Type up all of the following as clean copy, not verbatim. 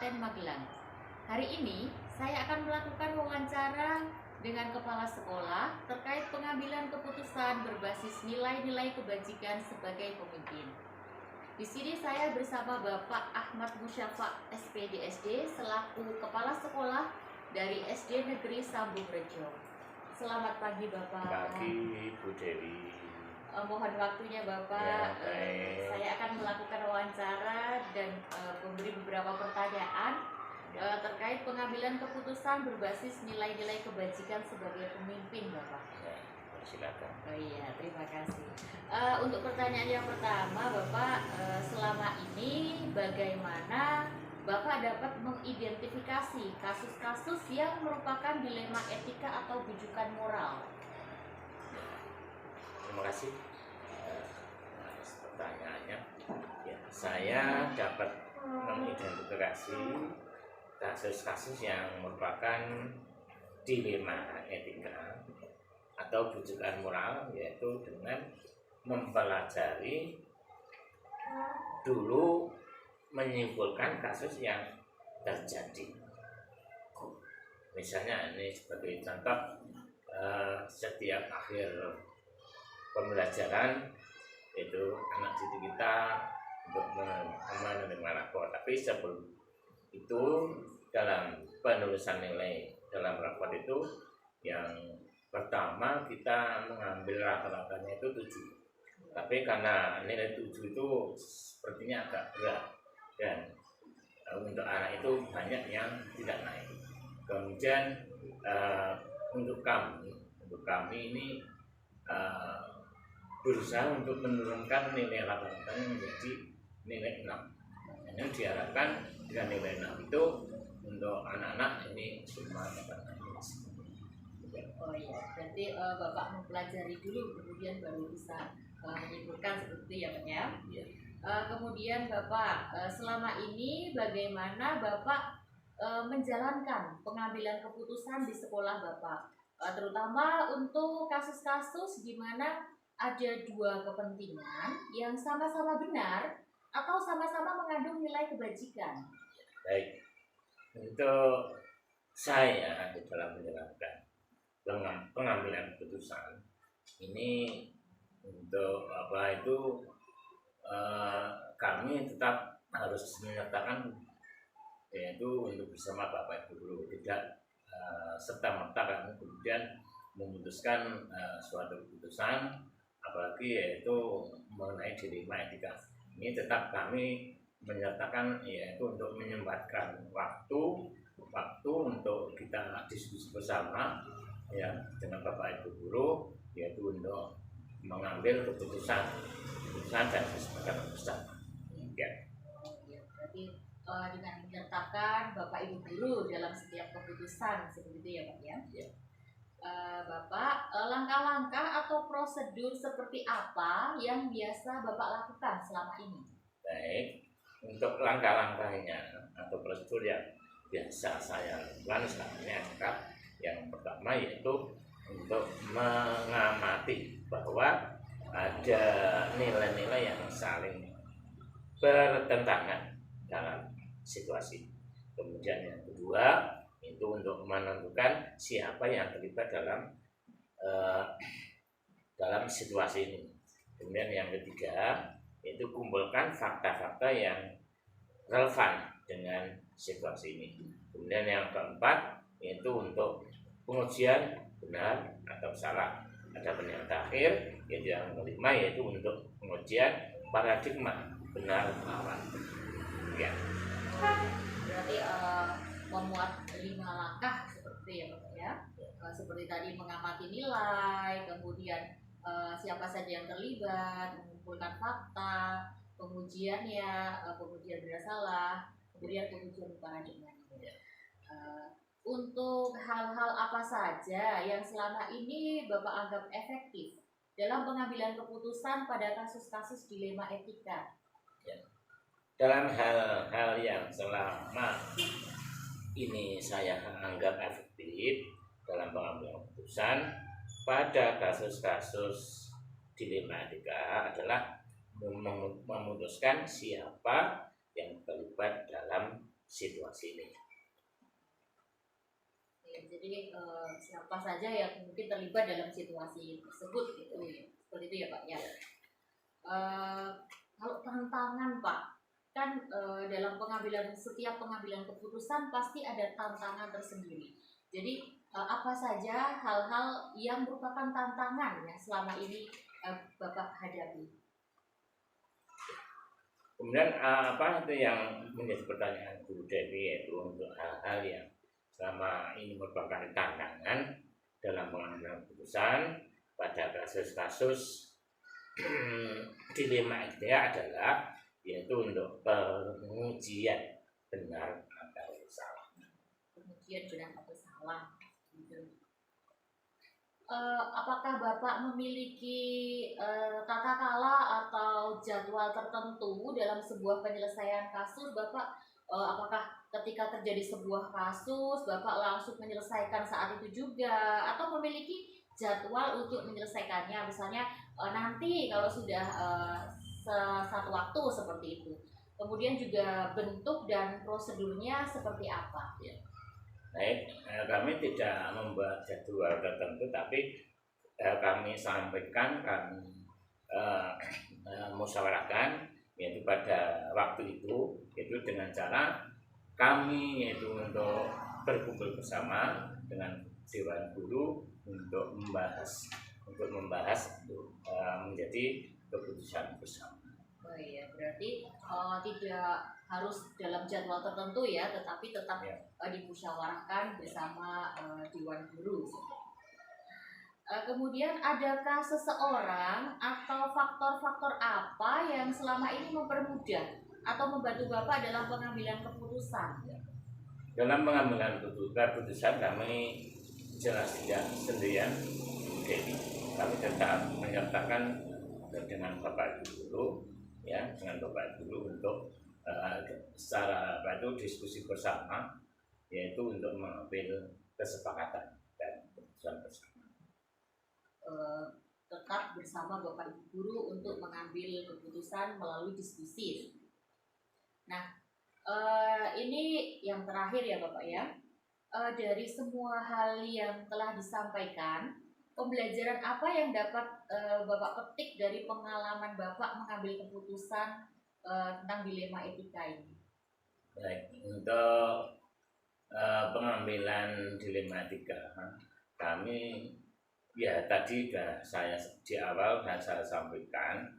Kabupaten Magelang. Hari ini saya akan melakukan wawancara dengan kepala sekolah terkait pengambilan keputusan berbasis nilai-nilai kebajikan sebagai pemimpin. Di sini saya bersama Bapak Ahmad Musyafa SPDSD selaku kepala sekolah dari SD Negeri Sambung Rejo. Selamat pagi Bapak. Pagi Bu Dewi. Mohon waktunya Bapak. Ya, saya akan melakukan wawancara dan memberi beberapa pertanyaan terkait pengambilan keputusan berbasis nilai-nilai kebajikan sebagai pemimpin Bapak. Ya, silakan. Oh iya, terima kasih. Untuk pertanyaan yang pertama Bapak, selama ini bagaimana Bapak dapat mengidentifikasi kasus-kasus yang merupakan dilema etika atau bujukan moral? Terima kasih atas pertanyaannya. Ya, saya dapat mengidentifikasi kasus-kasus yang merupakan dilema etika atau bujukan moral, yaitu dengan mempelajari dulu, menyimpulkan kasus yang terjadi. Misalnya ini sebagai contoh, setiap akhir pembelajaran itu anak didik kita untuk menerima rapor. Tapi sebelum itu dalam penulisan nilai dalam rapor itu yang pertama kita mengambil rata-ratanya itu 7. Tapi karena nilai 7 itu sepertinya agak berat dan untuk anak itu banyak yang tidak naik. Kemudian untuk kami ini berusaha untuk menurunkan nilai rata-ratanya menjadi nilai 6. Yang diharapkan dengan nilai 6 itu untuk anak-anak ini semua dapat naik. Oh iya, berarti Bapak mempelajari dulu kemudian baru bisa menyimpulkan seperti itu ya Pak ya? Ya. Kemudian Bapak, selama ini bagaimana Bapak menjalankan pengambilan keputusan di sekolah Bapak? Terutama untuk kasus-kasus di mana ada dua kepentingan yang sama-sama benar atau sama-sama mengandung nilai kebajikan. Baik, untuk saya di dalam menjalankan pengambilan keputusan ini untuk apa itu kami tetap harus menyertakan, yaitu untuk bersama Bapak Ibu Guru, tidak serta-merta kami kemudian memutuskan suatu keputusan, apalagi yaitu mengenai dilema etika. Ini tetap kami menyertakan, yaitu untuk menyempatkan waktu untuk kita diskusi bersama ya dengan Bapak Ibu Guru, yaitu untuk mengambil keputusan dan kesepakatan bersama. Ya. Berarti dengan menyertakan Bapak Ibu Guru dalam setiap keputusan seperti itu ya Pak ya? Ya. Bapak, langkah-langkah atau prosedur seperti apa yang biasa Bapak lakukan selama ini? Baik, untuk langkah-langkahnya atau prosedur yang biasa saya lakukan selama ini adalah yang pertama yaitu untuk mengamati bahwa ada nilai-nilai yang saling bertentangan dalam situasi. Kemudian yang kedua itu untuk menentukan siapa yang terlibat dalam situasi ini. Kemudian yang ketiga itu kumpulkan fakta-fakta yang relevan dengan situasi ini. Kemudian yang keempat itu untuk pengujian benar atau salah. Adapun yang terakhir yaitu yang kelima yaitu untuk pengujian paradigma benar lawan. Ya. Berarti memuat 5 langkah seperti ya Bapak ya. Seperti tadi mengamati nilai, kemudian siapa saja yang terlibat, mengumpulkan fakta, pengujiannya, pengujian benar salah, kemudian pengujian paradigma. Untuk hal-hal apa saja yang selama ini Bapak anggap efektif dalam pengambilan keputusan pada kasus-kasus dilema etika? Ya. Dalam hal-hal yang selama ini saya anggap efektif dalam pengambilan keputusan pada kasus-kasus dilema etika adalah memutuskan siapa yang terlibat dalam situasi ini. Ya, jadi siapa saja yang mungkin terlibat dalam situasi tersebut gitu ya. Seperti itu ya Pak ya. Kalau tantangan Pak, kan dalam setiap pengambilan keputusan pasti ada tantangan tersendiri. Jadi apa saja hal-hal yang merupakan tantangan yang selama ini Bapak hadapi? Kemudian apa itu yang menjadi pertanyaan Bu Dewi, yaitu untuk hal-hal yang selama ini merupakan tantangan dalam pengambilan keputusan pada kasus-kasus dilema itu adalah yaitu untuk pengujian benar atau salah. Pengujian benar atau salah. Gitu. Apakah Bapak memiliki tata kala atau jadwal tertentu dalam sebuah penyelesaian kasus? Bapak apakah ketika terjadi sebuah kasus Bapak langsung menyelesaikan saat itu juga, atau memiliki jadwal untuk menyelesaikannya, misalnya nanti kalau sudah satu waktu seperti itu, kemudian juga bentuk dan prosedurnya seperti apa? Ya. Baik, kami tidak membuat jadwal tertentu, tapi kami sampaikan, kami musyawarahkan yaitu pada waktu itu, yaitu dengan cara kami yaitu untuk berkumpul bersama dengan Dewan Guru untuk membahas menjadi keputusan bersama. Oh iya, berarti tidak harus dalam jadwal tertentu ya, tetapi tetap ya, dimusyawarahkan bersama Dewan Guru. Kemudian adakah seseorang atau faktor-faktor apa yang selama ini mempermudah atau membantu Bapak dalam pengambilan keputusan? Dalam pengambilan keputusan kami jelas tidak sendirian, jadi kami tetap menyertakan dengan Bapak Ibu Guru, ya, dengan Bapak Ibu Guru untuk secara diskusi bersama, yaitu untuk mengambil kesepakatan dan keputusan bersama. Tetap bersama Bapak Ibu Guru untuk mengambil keputusan melalui diskusi. Nah, ini yang terakhir ya Bapak ya. Dari semua hal yang telah disampaikan, pembelajaran apa yang dapat Bapak petik dari pengalaman Bapak mengambil keputusan tentang dilema etika ini? Baik, untuk pengambilan dilema etika, kami ya tadi saya di awal saya sampaikan,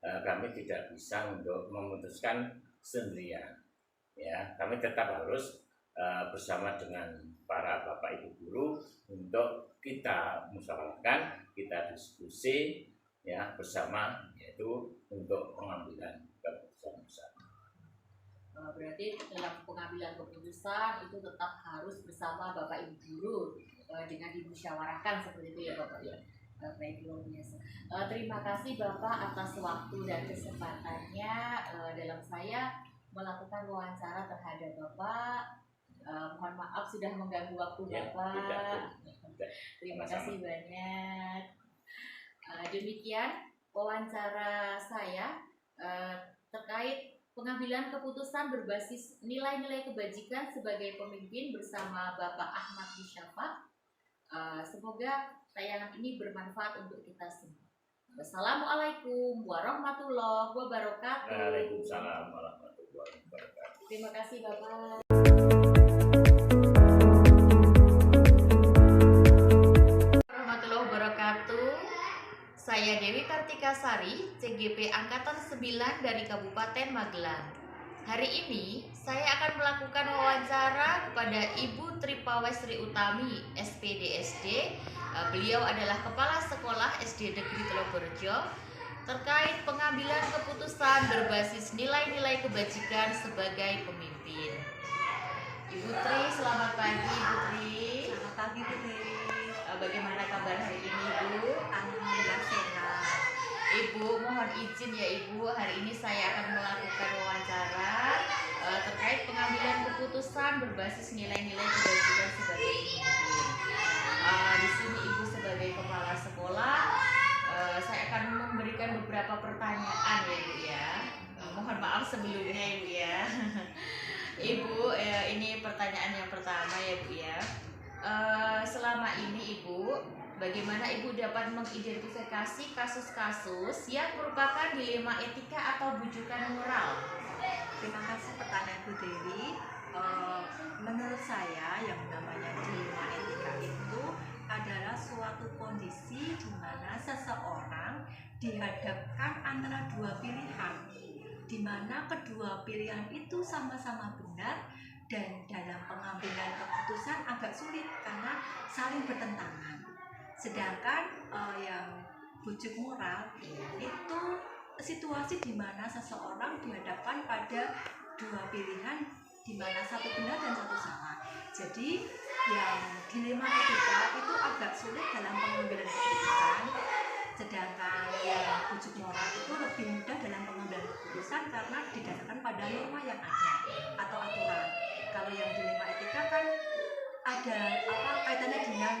kami tidak bisa untuk memutuskan sendirian. Ya, kami tetap harus bersama dengan para Bapak Ibu Guru untuk kita musyawarahkan, kita diskusi ya bersama, yaitu untuk pengambilan keputusan bersama. Berarti dalam pengambilan keputusan itu tetap harus bersama Bapak Ibu Guru dengan dimusyawarahkan seperti itu ya Bapak ya. Baik, luar biasa. Terima kasih Bapak atas waktu dan kesempatannya dalam saya melakukan wawancara terhadap Bapak. Mohon maaf sudah mengganggu waktu Bapak. Terima kasih banyak. Demikian wawancara saya terkait pengambilan keputusan berbasis nilai-nilai kebajikan sebagai pemimpin bersama Bapak Ahmad Bisyafa. Semoga tayangan ini bermanfaat untuk kita semua. Wassalamualaikum warahmatullahi wabarakatuh. Waalaikumsalam warahmatullahi wabarakatuh. Terima kasih Bapak. Warahmatullahi wabarakatuh. Saya Dewi Kartikasari, CGP Angkatan 9 dari Kabupaten Magelang. Hari ini saya akan melakukan wawancara kepada Ibu Tripawesri Utami, SPDSD. Beliau adalah Kepala Sekolah SD Negeri Telogorejo, terkait pengambilan keputusan berbasis nilai-nilai kebajikan sebagai pemimpin. Ibu Tri, selamat pagi Ibu Tri. Selamat pagi Bu Dewi. Bagaimana kabar hari ini Ibu? Alhamdulillah sehat. Ibu, mohon izin ya Ibu, hari ini saya akan melakukan wawancara terkait pengambilan keputusan berbasis nilai-nilai kebajikan sebagai pemimpin. Di sini Ibu sebagai kepala sekolah, saya akan memberikan beberapa pertanyaan ya Ibu ya. Mohon maaf sebelumnya Ibu ya. Ibu, pertanyaan yang pertama ya Bu ya. Selama ini Ibu, bagaimana Ibu dapat mengidentifikasi kasus-kasus yang merupakan dilema etika atau bujukan moral? Terima kasih pertanyaan Bu Dewi. Menurut saya yang namanya dilema etika itu adalah suatu kondisi di mana seseorang dihadapkan antara dua pilihan, di mana kedua pilihan itu sama-sama benar dan dalam pengambilan keputusan agak sulit karena saling bertentangan. Sedangkan yang bujuk moral itu situasi di mana seseorang dihadapkan pada dua pilihan di mana satu benar dan satu salah. Jadi yang dilema etika itu agak sulit dalam pengambilan keputusan, sedangkan yang bujuk moral itu lebih mudah dalam pengambilan keputusan karena didasarkan pada norma yang ada atau aturan. Kalau yang dilema etika kan ada kaitannya dengan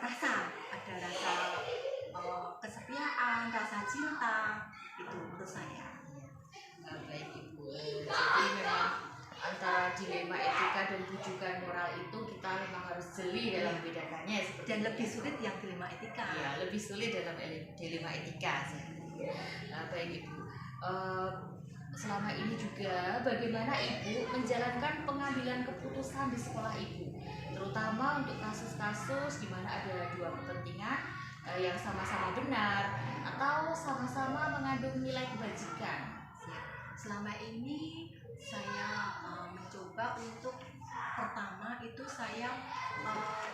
rasa, ada rasa kesetiaan, rasa cinta, itu menurut saya. Baik Ibu, jadi memang antara dilema etika dan bujukan moral itu kita memang harus jeli dalam membedakannya Dan lebih sulit yang dilema etika. Ya, lebih sulit dalam dilema etika. Baik Ibu, selama ini juga bagaimana Ibu menjalankan pengambilan keputusan di sekolah Ibu, terutama untuk kasus-kasus di mana ada dua kepentingan yang sama-sama benar atau sama-sama mengandung nilai kebajikan. Selama ini saya mencoba untuk pertama itu saya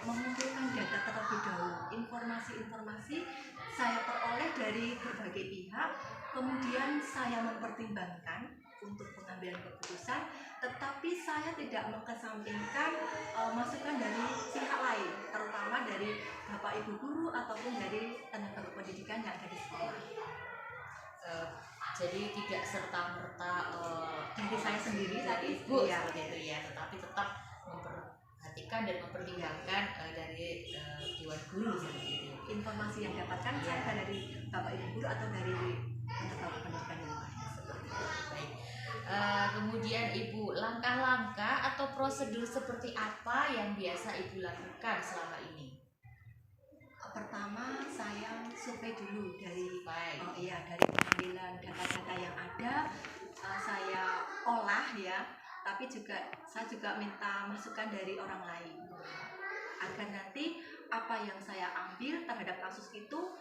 mengumpulkan data terlebih dahulu, informasi-informasi saya peroleh dari berbagai pihak, kemudian saya mempertimbangkan untuk pengambilan keputusan, tetapi saya tidak mengesampingkan masukan dari pihak lain, terutama dari Bapak Ibu guru ataupun dari tenaga pendidikan yang ada di sekolah. Jadi tidak serta-merta dari saya sendiri tadi Ibu seperti itu ya, tetapi tetap memperhatikan dan mempertimbangkan dari Dewan Guru seperti itu. Informasi yang dapatkan saya dari Bapak Ibu guru atau dari tenaga pendidikan yang lain. Baik. Kemudian Ibu, langkah-langkah atau prosedur seperti apa yang biasa Ibu lakukan selama ini? Pertama saya survei dulu dari Baik. dari pengambilan data-data yang ada, saya olah ya, tapi saya juga minta masukan dari orang lain agar nanti apa yang saya ambil terhadap kasus itu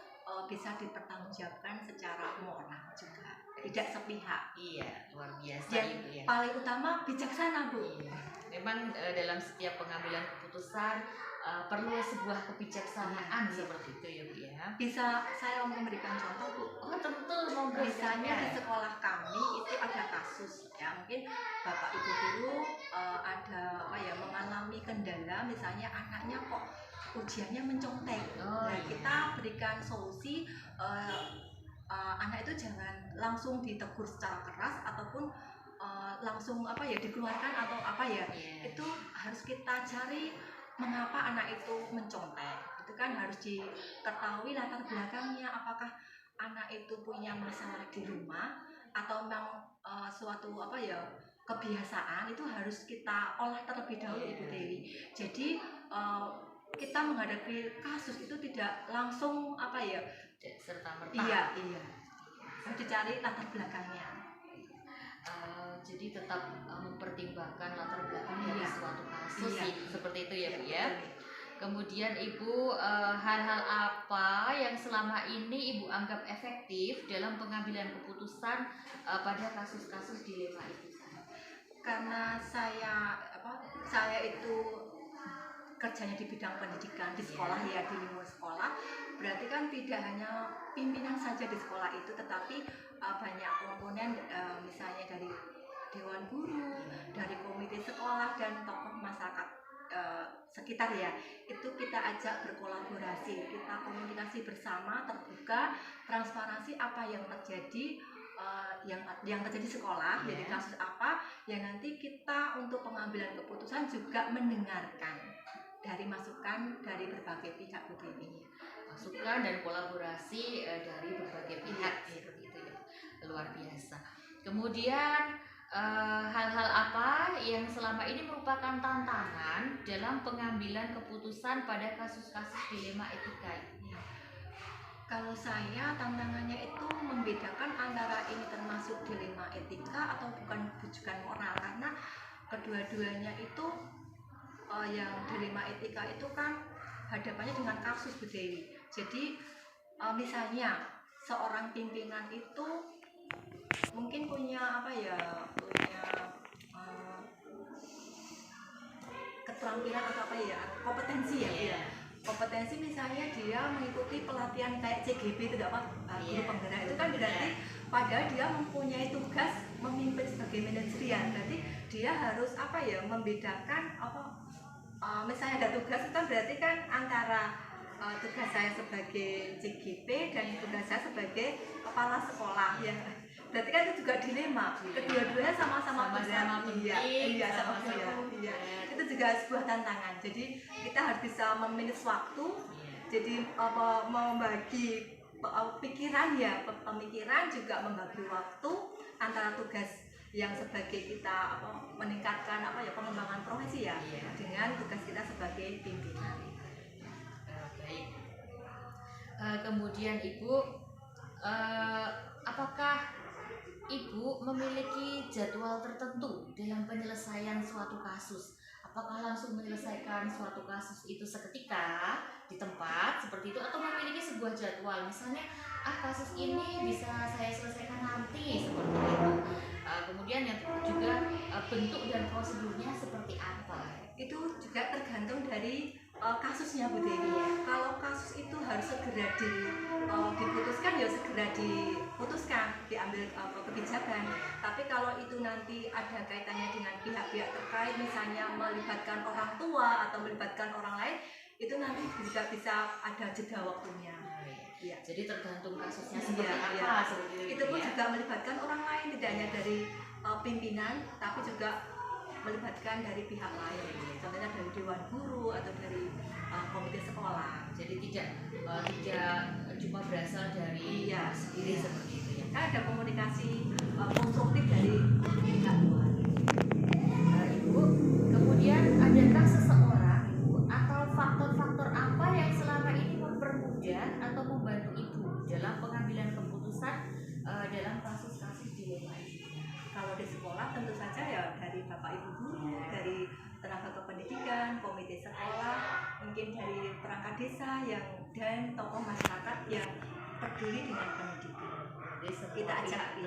bisa dipertanggungjawabkan secara moral juga, tidak sepihak. Iya, luar biasa Yang Ibu ya. paling utama bijaksana Bu. Iya. Memang dalam setiap pengambilan keputusan perlu sebuah kebijaksanaan seperti itu ya Bu ya. Bisa saya memberikan contoh Bu? Oh tentu, monggo. Misalnya di sekolah kami itu ada kasus ya, mungkin Bapak Ibu guru ada mengalami kendala, misalnya anaknya kok ujiannya mencontek. Nah, kita berikan solusi, anak itu jangan langsung ditegur secara keras ataupun langsung dikeluarkan atau itu harus kita cari mengapa anak itu mencontek. Itu kan harus diketahui latar belakangnya, apakah anak itu punya masalah di rumah atau memang suatu kebiasaan, itu harus kita olah terlebih dahulu Ibu Dewi. Jadi kita menghadapi kasus itu tidak langsung serta-merta. Iya. Harus dicari latar belakangnya. Jadi tetap mempertimbangkan latar belakang dari suatu kasus seperti itu ya Bu ya. Kemudian Ibu, hal-hal apa yang selama ini Ibu anggap efektif dalam pengambilan keputusan pada kasus-kasus dilema itu? Karena saya itu kerjanya di bidang pendidikan di sekolah ya, di lingkungan sekolah, berarti kan tidak hanya pimpinan saja di sekolah itu, tetapi banyak komponen, misalnya dari Dewan Guru, dari komite sekolah dan tokoh masyarakat sekitar ya, itu kita ajak berkolaborasi, kita komunikasi bersama, terbuka, transparansi apa yang terjadi, yang terjadi sekolah, jadi kasus apa yang nanti kita untuk pengambilan keputusan juga mendengarkan dari masukan dari berbagai pihak Bu Dewi. Masukan dan kolaborasi dari berbagai pihak seperti itu ya, luar biasa. Kemudian hal-hal apa yang selama ini merupakan tantangan dalam pengambilan keputusan pada kasus-kasus dilema etika ini? Kalau saya tantangannya itu membedakan antara ini termasuk dilema etika atau bukan moral, karena kedua-duanya itu yang dilema etika itu kan hadapannya dengan kasus Bu Dewi. Jadi misalnya seorang pimpinan itu mungkin punya keterampilan atau kompetensi ya. Kompetensi misalnya dia mengikuti pelatihan kayak CGP itu guru penggerak, itu kan berarti padahal dia mempunyai tugas memimpin sebagai manajerial, berarti dia harus membedakan misalnya ada tugas itu kan berarti kan antara tugas saya sebagai CGP dan tugas saya sebagai kepala sekolah ya. Berarti kan itu juga dilema. Kedua-duanya sama-sama berat. Iya. Itu juga sebuah tantangan. Jadi kita harus bisa memanage waktu. Jadi membagi pemikiran juga membagi waktu antara tugas yang sebagai kita meningkatkan pengembangan profesi dengan tugas kita sebagai pimpinan. Baik. Kemudian Ibu, apakah Ibu memiliki jadwal tertentu dalam penyelesaian suatu kasus? Apakah langsung menyelesaikan suatu kasus itu seketika di tempat seperti itu, atau memiliki sebuah jadwal? Misalnya, kasus ini bisa saya selesaikan nanti seperti itu. Kemudian yang juga bentuk dan prosedurnya seperti apa? Itu juga tergantung dari kasusnya Bu Dewi. Kalau kasus itu harus segera diputuskan ya segera diputuskan, diambil kebijakan. Tapi kalau itu nanti ada kaitannya dengan pihak-pihak terkait, misalnya melibatkan orang tua atau melibatkan orang lain, itu nanti juga bisa ada jeda waktunya. Ya. Jadi tergantung kasusnya seperti apa. Itu pun juga melibatkan orang lain, tidak hanya dari pimpinan, tapi juga melibatkan dari pihak lain, contohnya dari dewan guru atau dari komite sekolah. Jadi tidak cuma berasal dari sendiri seperti itu ya. Kan ada komunikasi konstruktif dari pihak luar. Ibu, kemudian adakah seseorang Ibu atau faktor-faktor apa yang selama ini mempermudah atau membantu Ibu dalam pengambilan keputusan dalam kasus-kasus dilema ini? Kalau di sekolah tentu saja ya dari Bapak Ibu guru, dari tenaga kependidikan, komite sekolah, mungkin dari perangkat desa dan tokoh masyarakat yang peduli dengan pendidikan. Kita ajak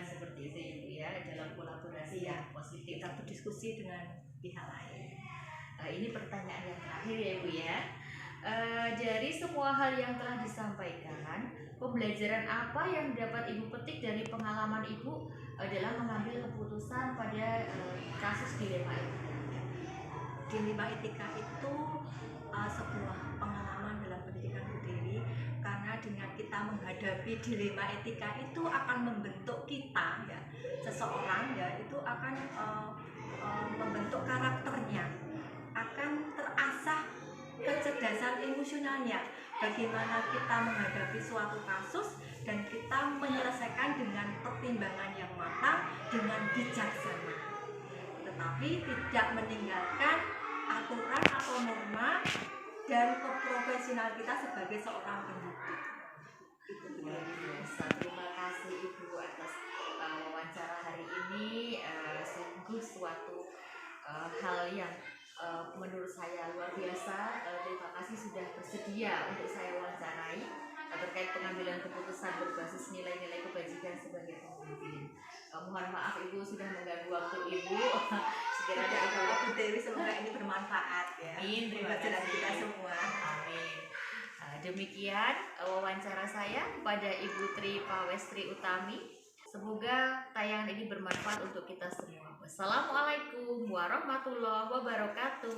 seperti itu ya dalam kolaborasi yang positif. Kita berdiskusi dengan pihak lain. Ini pertanyaan yang terakhir ya Ibu ya. Dari semua hal yang telah disampaikan, pembelajaran apa yang dapat Ibu petik dari pengalaman Ibu dalam mengambil keputusan pada kasus dilema etika? Dilema etika itu sebuah pengalaman dalam pendidikan Bu Dewi, karena dengan kita menghadapi dilema etika itu akan membentuk kita seseorang itu akan membentuk karakternya, akan terasah kecerdasan emosionalnya, bagaimana kita menghadapi suatu kasus dan kita menyelesaikan dengan pertimbangan yang matang, dengan bijaksana, tetapi tidak meninggalkan aturan atau norma dan keprofesional kita sebagai seorang pendidik. Itu luar biasa. Terima kasih Ibu atas wawancara hari ini. Sungguh suatu hal yang menurut saya luar biasa. Terima kasih sudah bersedia untuk saya wawancarai terkait pengambilan keputusan berbasis nilai-nilai kebajikan sebagai pemimpin. Mohon maaf Ibu sudah mengganggu waktu Ibu. Sekiranya ada Bu Dewi, semoga ini bermanfaat ya. Amin. Terima kasih kita semua. Amin. Demikian wawancara saya pada Ibu Tri Pawestri Utami. Semoga tayangan ini bermanfaat untuk kita semua. Wassalamualaikum warahmatullahi wabarakatuh.